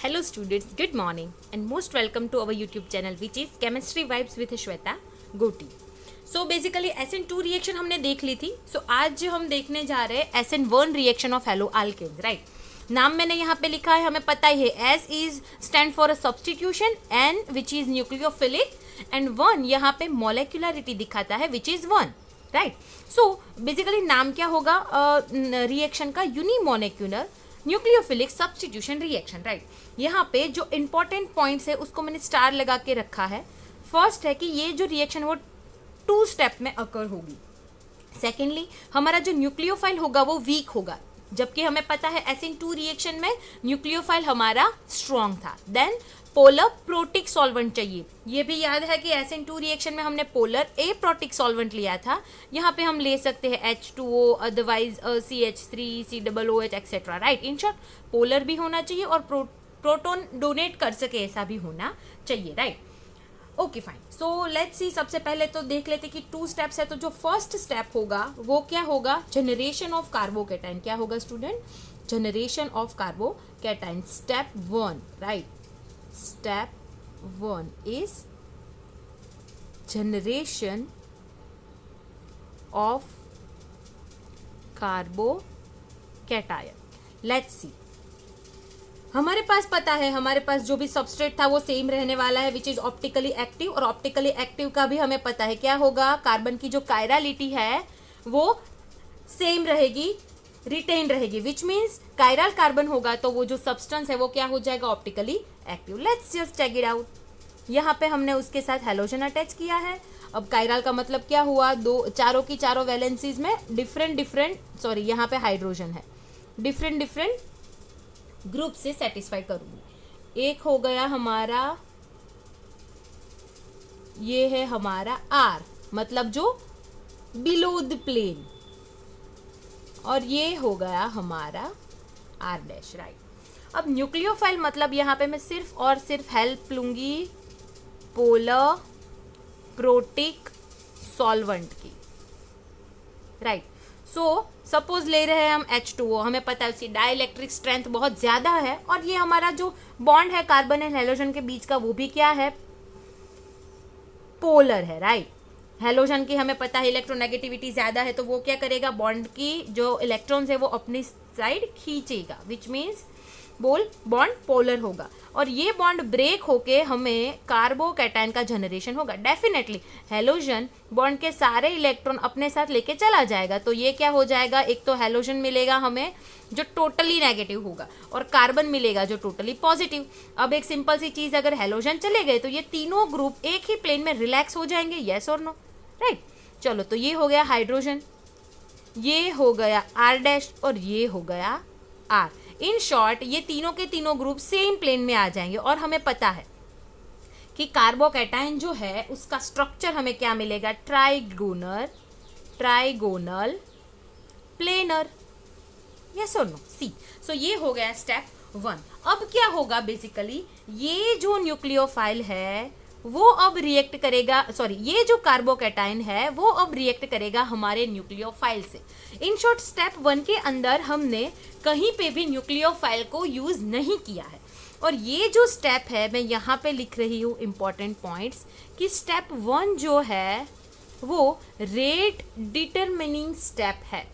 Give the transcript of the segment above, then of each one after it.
Hello students, good morning and most welcome to our YouTube channel which is Chemistry Vibes with Shweta Goti. So basically SN2 reaction हमने देख ली थी. So आज हम देखने जा रहे हैं SN1 reaction of hello alkanes, right. नाम मैंने यहाँ पे लिखा है, हमें पता ही है S is stand for a substitution, N which is nucleophilic and 1 यहाँ पे मोलिकुलरिटी दिखाता है which is 1, right. So basically नाम क्या होगा रिएक्शन का? Unimolecular nucleophilic substitution reaction, right. यहाँ पे जो इंपॉर्टेंट पॉइंट्स है उसको मैंने स्टार लगा के रखा है. फर्स्ट है कि ये जो रिएक्शन वो 2 स्टेप में अकर होगी. सेकेंडली हमारा जो न्यूक्लियोफाइल होगा वो वीक होगा, जबकि हमें पता है SN2 रिएक्शन में न्यूक्लियोफाइल हमारा स्ट्रॉन्ग था. देन पोलर प्रोटिक सॉल्वेंट चाहिए. ये भी याद है कि SN2 रिएक्शन में हमने पोलर ए प्रोटिक सॉल्वेंट लिया था. यहाँ पे हम ले सकते हैं H2O, otherwise CH3, COOH etcetera, right. In short polar भी होना चाहिए और प्रोटोन डोनेट कर सके ऐसा भी होना चाहिए, right. Okay fine. So let's see. सबसे पहले तो देख लेते कि 2 स्टेप्स है. तो जो फर्स्ट स्टेप होगा वो क्या होगा? Generation of carbocation. क्या होगा student? Generation of carbocation. Step 1, right. Step 1 is generation of carbocation. Let's see. हमारे पास पता है, हमारे पास जो भी सबस्ट्रेट था वो सेम रहने वाला है विच इज ऑप्टिकली एक्टिव. और ऑप्टिकली एक्टिव का भी हमें पता है क्या होगा? कार्बन की जो कायरालिटी है वो सेम रहेगी, रिटेन रहेगी, विच मीन्स कायरल कार्बन होगा तो वो जो सब्सटेंस है वो क्या हो जाएगा? Optically active. Let's just check it out. यहाँ पे हमने उसके साथ हेलोजन अटैच किया है. अब कायरल का मतलब क्या हुआ? चारों की चारों वैलेंसीज में यहाँ पे हाइड्रोजन है, डिफरेंट ग्रुप से सेटिस्फाई करूंगी. एक हो गया हमारा, ये है हमारा R, मतलब जो बिलो द प्लेन, और ये हो गया हमारा R डैश, राइट. अब न्यूक्लियोफाइल मतलब यहाँ पे मैं सिर्फ और सिर्फ हेल्प लूंगी पोलर प्रोटिक सॉल्वेंट की, राइट. सो सपोज ले रहे हैं हम H2O. हमें पता है उसकी डाइलेक्ट्रिक स्ट्रेंथ बहुत ज्यादा है और ये हमारा जो बॉन्ड है कार्बन एंड हेलोजन के बीच का वो भी क्या है? पोलर है, राइट. हेलोजन की हमें पता है इलेक्ट्रोनेगेटिविटी ज्यादा है तो वो क्या करेगा? बॉन्ड की जो इलेक्ट्रॉन्स है वो अपनी साइड खींचेगा, विच मीन्स बॉन्ड पोलर होगा. और ये बॉन्ड ब्रेक होके हमें कार्बोकैटायन का जनरेशन होगा. डेफिनेटली हेलोजन बॉन्ड के सारे इलेक्ट्रॉन अपने साथ लेके चला जाएगा, तो ये क्या हो जाएगा? एक तो हेलोजन मिलेगा हमें जो टोटली नेगेटिव होगा और कार्बन मिलेगा जो टोटली पॉजिटिव. अब एक सिंपल सी चीज, अगर हेलोजन चले गए तो ये तीनों ग्रुप एक ही प्लेन में रिलैक्स हो जाएंगे, येस और नो, राइट. चलो, तो ये हो गया हाइड्रोजन, ये हो गया R डैश और ये हो गया R. इन शॉर्ट ये तीनों के तीनों ग्रुप सेम प्लेन में आ जाएंगे. और हमें पता है कि कार्बोकैटायन जो है उसका स्ट्रक्चर हमें क्या मिलेगा? ट्राइगोनल प्लेनर, यस और नो? सी. सो ये हो गया स्टेप 1. अब क्या होगा? बेसिकली ये जो न्यूक्लियोफाइल है वो अब रिएक्ट करेगा, ये जो कार्बोकैटायन है वो अब रिएक्ट करेगा हमारे न्यूक्लियोफाइल से. इन शॉर्ट स्टेप 1 के अंदर हमने कहीं पे भी न्यूक्लियोफाइल को यूज नहीं किया है. और ये जो स्टेप है मैं यहाँ पे लिख रही हूँ इंपॉर्टेंट पॉइंट्स कि स्टेप 1 जो है वो रेट डिटरमिनिंग स्टेप है.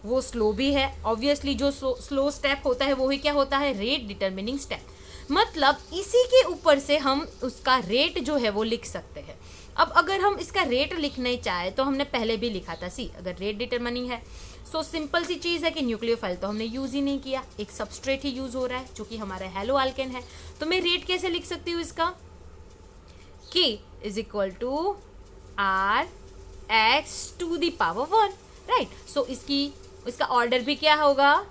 वो स्लो भी है, ऑब्वियसली जो स्लो स्टेप होता है वो ही क्या होता है? Rate determining step. मतलब इसी के ऊपर से हम उसका रेट जो है वो लिख सकते हैं. अब अगर हम इसका रेट लिखना चाहे तो हमने पहले भी लिखा था. सी, अगर रेट डिटरमिनिंग है सो सिंपल सी चीज है कि न्यूक्लियोफाइल तो हमने यूज ही नहीं किया, एक सबस्ट्रेट ही यूज हो रहा है जो कि हमारा हेलो अल्केन है. तो मैं रेट कैसे लिख सकती हूँ इसका? K is equal to RX⁴, right. So इसका ऑर्डर भी क्या होगा?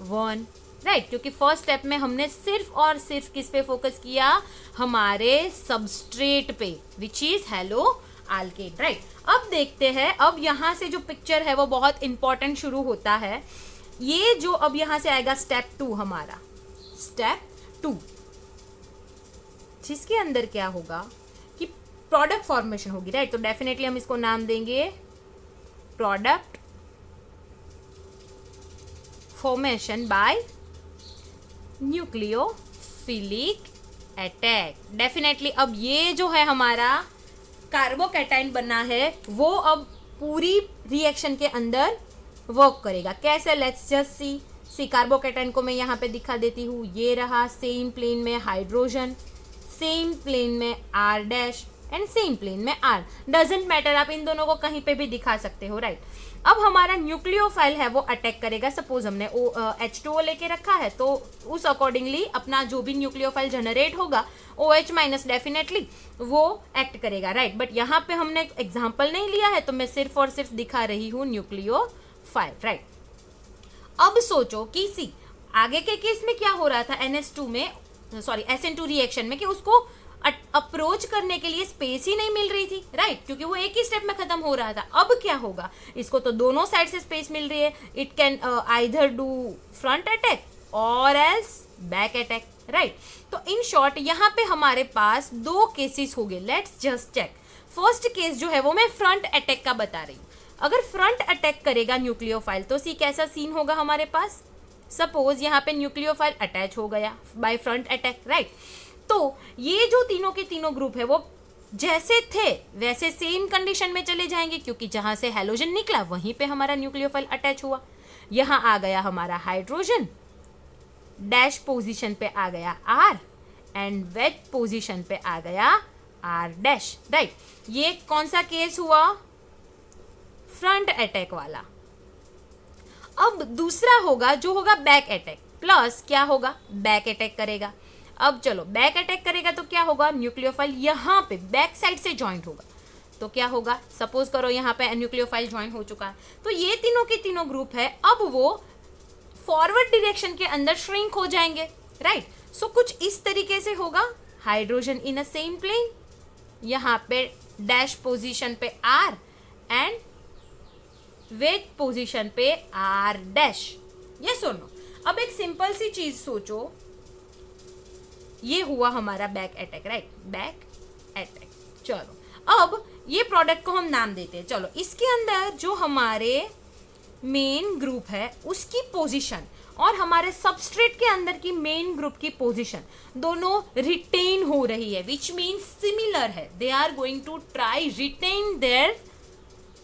1, राइट. क्योंकि फर्स्ट स्टेप में हमने सिर्फ और सिर्फ किस पे फोकस किया? हमारे सबस्ट्रेट पे which is hello alkane, right. अब देखते हैं, अब यहाँ से जो पिक्चर है वो बहुत इंपॉर्टेंट शुरू होता है. ये जो अब यहाँ से आएगा स्टेप 2, हमारा स्टेप 2, जिसके अंदर क्या होगा कि प्रोडक्ट फॉर्मेशन होगी, राइट. तो डेफिनेटली हम इसको नाम देंगे product formation by nucleophile. Hydrophilic attack. Definitely अब ये जो है हमारा कार्बोकैटायन बना है वो अब पूरी रिएक्शन के अंदर वर्क करेगा। कैसे, लेट्स जस्ट सी कार्बोकैटायन को मैं यहाँ पे दिखा देती हूँ। ये रहा सेम प्लेन में हाइड्रोजन, सेम प्लेन में R dash and same plane में आर, डजेंट मैटर, आप इन दोनों को कहीं पे भी दिखा सकते हो, राइट। अब हमारा न्यूक्लियोफाइल है वो अटैक करेगा। सपोज हमने H2O लेके रखा है तो उस अकॉर्डिंगली अपना जो भी न्यूक्लियोफाइल जनरेट होगा OH माइनस डेफिनेटली वो एक्ट करेगा, राइट। बट यहाँ पे हमने एग्जाम्पल नहीं लिया है तो मैं सिर्फ और सिर्फ दिखा रही हूँ न्यूक्लियोफाइल, राइट। अब सोचो कि सी आगे के केस में क्या हो रहा था NH2 में, सॉरी SN2 रिएक्शन में, कि उसको अप्रोच करने के लिए स्पेस ही नहीं मिल रही थी, राइट, क्योंकि वो एक ही स्टेप में खत्म हो रहा था। अब क्या होगा, इसको तो दोनों साइड से स्पेस मिल रही है। It can either do front attack और एल्स बैक अटैक, राइट। तो इन शॉर्ट यहाँ पे हमारे पास दो केसेस हो गए। Let's just check. First case जो है वो मैं फ्रंट अटैक का बता रही हूँ। अगर फ्रंट अटैक करेगा न्यूक्लियोफाइल तो सी कैसा सीन होगा हमारे पास। सपोज यहाँ पे न्यूक्लियोफाइल अटैच हो गया बाय फ्रंट अटैक, राइट। तो ये जो तीनों के तीनों ग्रुप है वो जैसे थे वैसे सेम कंडीशन में चले जाएंगे, क्योंकि जहां से हैलोजन निकला वहीं पे हमारा न्यूक्लियोफाइल अटैच हुआ। यहां आ गया हमारा हाइड्रोजन, डैश पोजीशन पे आ गया आर एंड वेज पोजीशन पे आ गया आर डैश, राइट। ये कौन सा केस हुआ, फ्रंट अटैक वाला। अब दूसरा होगा जो होगा बैक अटैक, प्लस क्या होगा, बैक अटैक करेगा। अब चलो बैक अटैक करेगा तो क्या होगा, न्यूक्लियोफाइल यहाँ पे बैक साइड से ज्वाइंट होगा तो क्या होगा, सपोज करो यहाँ पे न्यूक्लियोफाइल ज्वाइंट हो चुका है तो ये तीनों के तीनों ग्रुप है अब वो फॉरवर्ड डायरेक्शन के अंदर श्रिंक हो जाएंगे, राइट। सो कुछ इस तरीके से होगा, hydrogen in a same plane, यहाँ पे डैश पोजीशन पे आर एंड वेज पोजीशन पे आर डैश। ये सुनो, अब एक सिंपल सी चीज सोचो, ये हुआ हमारा back attack, right, back attack. चलो अब ये प्रोडक्ट को हम नाम देते हैं। चलो इसके अंदर जो हमारे मेन ग्रुप है उसकी पोजीशन और हमारे सबस्ट्रेट के अंदर की मेन ग्रुप की पोजीशन दोनों रिटेन हो रही है, विच मीन्स सिमिलर है। They are going to try retain their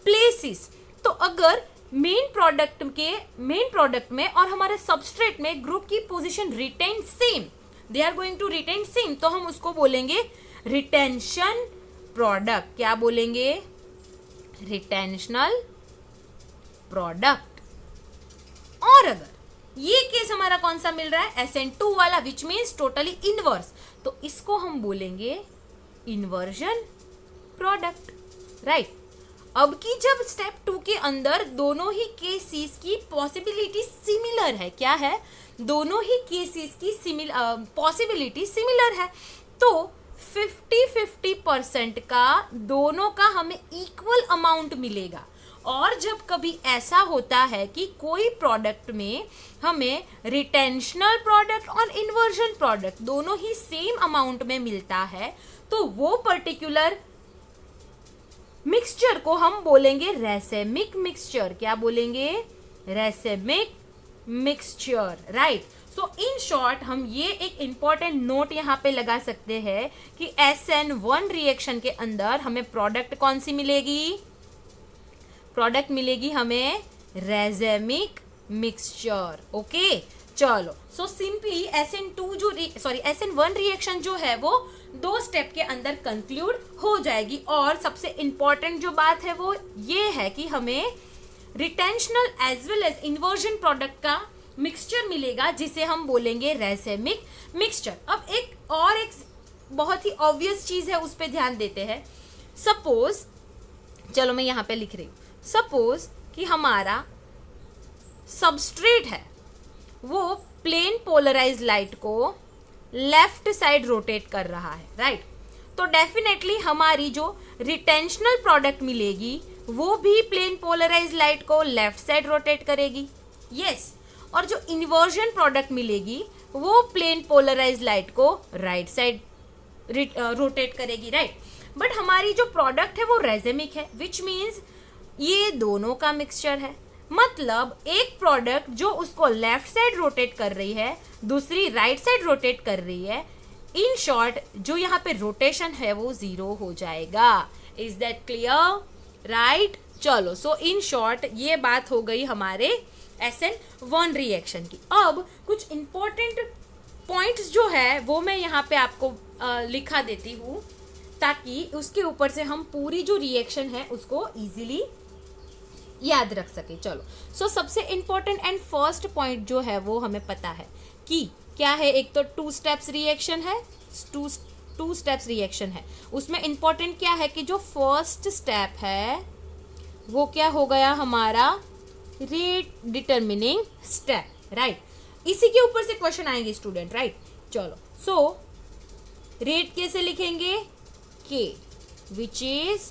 places. तो अगर मेन प्रोडक्ट में और हमारे सबस्ट्रेट में ग्रुप की position retain same, they are going to retain same, तो हम उसको बोलेंगे रिटेंशन प्रोडक्ट। क्या बोलेंगे, रिटेंशनल प्रोडक्ट। और अगर ये केस हमारा कौन सा मिल रहा है, SN2 वाला, विच मीन्स टोटली इनवर्स, तो इसको हम बोलेंगे इन्वर्जन प्रोडक्ट, राइट। अब की जब स्टेप 2 के अंदर दोनों ही केसेस की पॉसिबिलिटी सिमिलर है, क्या है, दोनों ही केसेस की पॉसिबिलिटी सिमिलर है, तो 50-50% का दोनों का हमें इक्वल अमाउंट मिलेगा। और जब कभी ऐसा होता है कि कोई प्रोडक्ट में हमें रिटेंशनल प्रोडक्ट और इन्वर्जन प्रोडक्ट दोनों ही सेम अमाउंट में मिलता है तो वो पर्टिकुलर मिक्सचर को हम बोलेंगे रेसेमिक मिक्सचर। क्या बोलेंगे, racemic mixture, right. So in short हम ये एक इंपॉर्टेंट नोट यहाँ पे लगा सकते हैं कि SN1 रिएक्शन के अंदर हमें प्रोडक्ट कौन सी मिलेगी, प्रोडक्ट मिलेगी हमें रेसेमिक मिक्सचर, ओके। चलो सो सिंपली SN1 रिएक्शन जो है वो 2 स्टेप के अंदर कंक्लूड हो जाएगी। और सबसे इंपॉर्टेंट जो बात है वो ये है कि हमें retentional as well as inversion product का मिक्सचर मिलेगा जिसे हम बोलेंगे रेसेमिक मिक्सचर। अब एक बहुत ही ऑब्वियस चीज है उस पर ध्यान देते हैं। सपोज, चलो मैं यहाँ पे लिख रही हूँ, सपोज कि हमारा सबस्ट्रेट है वो प्लेन पोलराइज लाइट को लेफ्ट साइड रोटेट कर रहा है, राइट। तो डेफिनेटली हमारी जो रिटेंशनल प्रोडक्ट मिलेगी वो भी प्लेन पोलराइज लाइट को लेफ्ट साइड रोटेट करेगी, यस। और जो इन्वर्जन प्रोडक्ट मिलेगी वो प्लेन पोलराइज लाइट को राइट साइड रोटेट करेगी, राइट। बट हमारी जो प्रोडक्ट है वो रेसेमिक है, विच मीन्स ये दोनों का मिक्सचर है। मतलब एक प्रोडक्ट जो उसको लेफ्ट साइड रोटेट कर रही है, दूसरी राइट साइड रोटेट कर रही है, इन शॉर्ट जो यहाँ पे रोटेशन है वो 0 हो जाएगा। Is that clear? राइट। चलो, सो इन शॉर्ट ये बात हो गई हमारे SN1 रिएक्शन की। अब कुछ इंपॉर्टेंट पॉइंट्स जो है वो मैं यहाँ पे आपको लिखा देती हूँ, ताकि उसके ऊपर से हम पूरी जो रिएक्शन है उसको इजीली याद रख सके। चलो, सो सबसे इंपॉर्टेंट एंड फर्स्ट पॉइंट जो है वो हमें पता है कि क्या है। एक तो 2 स्टेप्स रिएक्शन है, 2 स्टेप्स रिएक्शन है। उसमें इंपॉर्टेंट क्या है कि जो फर्स्ट स्टेप है वो क्या हो गया हमारा, रेट डिटर्मिनिंग स्टेप, राइट। इसी के ऊपर से क्वेश्चन आएंगे स्टूडेंट, राइट। चलो, सो रेट कैसे लिखेंगे, K which is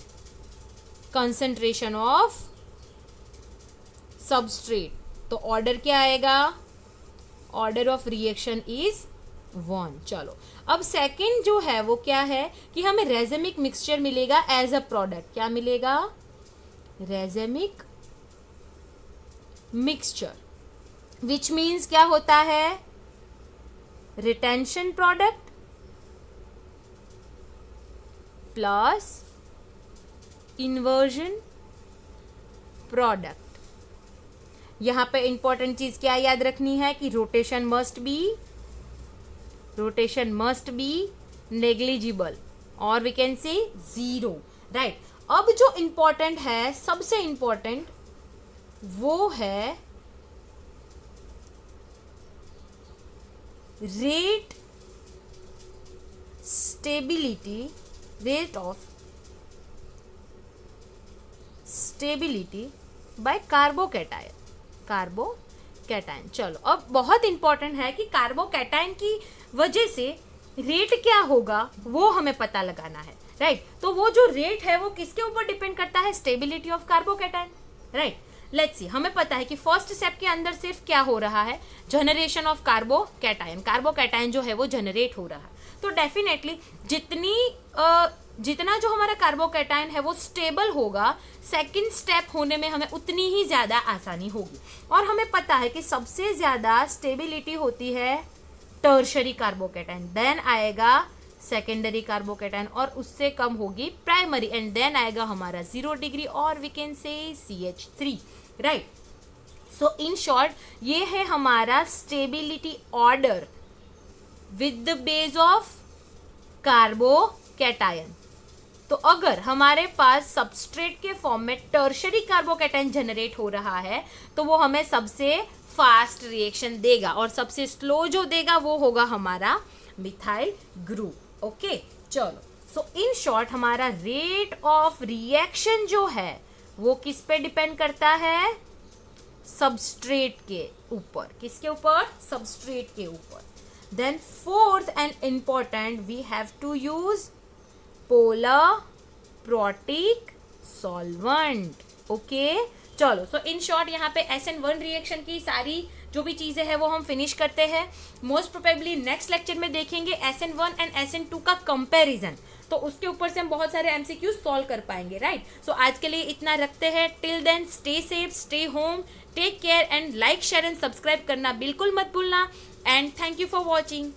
concentration of substrate. तो ऑर्डर क्या आएगा, ऑर्डर ऑफ रिएक्शन इज 1। चलो, अब सेकंड जो है वो क्या है कि हमें रेजेमिक मिक्सचर मिलेगा एज अ प्रोडक्ट। क्या मिलेगा, रेजेमिक मिक्सचर, विच मीन्स क्या होता है, retention product plus inversion product. यहां पे इंपॉर्टेंट चीज क्या याद रखनी है कि रोटेशन मस्ट बी नेग्लिजिबल और वी कैन से 0, राइट। अब जो इंपॉर्टेंट है, सबसे इंपॉर्टेंट वो है rate of stability by carbocation. चलो, अब बहुत इंपॉर्टेंट है कि कार्बोकैटायन की वजह से रेट क्या होगा वो हमें पता लगाना है, राइट। तो वो जो रेट है वो किसके ऊपर डिपेंड करता है, stability of carbocation, right. Let's see, हमें पता है कि फर्स्ट स्टेप के अंदर सिर्फ क्या हो रहा है, जनरेशन ऑफ कार्बोकैटायन जो है वो जनरेट हो रहा है। तो डेफिनेटली जितना जो हमारा कार्बोकैटायन है वो स्टेबल होगा, सेकंड स्टेप होने में हमें उतनी ही ज्यादा आसानी होगी। और हमें पता है कि सबसे ज्यादा स्टेबिलिटी होती है टर्शरी कार्बोकैटायन, देन आएगा सेकेंडरी कार्बोकैटायन और उससे कम होगी प्राइमरी, एंड देन आएगा हमारा 0 डिग्री और we can say CH3, right. So in short ये है हमारा stability order with the base of carbocation. तो अगर हमारे पास सबस्ट्रेट के फॉर्म में टर्शरी कार्बोकैटायन जनरेट हो रहा है तो वो हमें सबसे फास्ट रिएक्शन देगा, और सबसे स्लो जो देगा वो होगा हमारा मिथाइल ग्रुप। ओके, चलो, सो इन शॉर्ट हमारा रेट ऑफ रिएक्शन जो है वो किस पे डिपेंड करता है, सबस्ट्रेट के ऊपर। किसके ऊपर, सबस्ट्रेट के ऊपर। Then fourth and important, we have to use polar protic solvent. Okay, चलो, सो इन शॉर्ट यहाँ पे SN1 रिएक्शन की सारी जो भी चीजें हैं वो हम फिनिश करते हैं। मोस्ट प्रोबेबली नेक्स्ट लेक्चर में देखेंगे SN1 एंड SN2 का कंपैरिजन, तो उसके ऊपर से हम बहुत सारे MCQ सॉल्व कर पाएंगे, राइट। सो आज के लिए इतना रखते हैं। Till then stay safe, stay home, take care and like, share and subscribe करना बिल्कुल मत भूलना। And thank you for watching.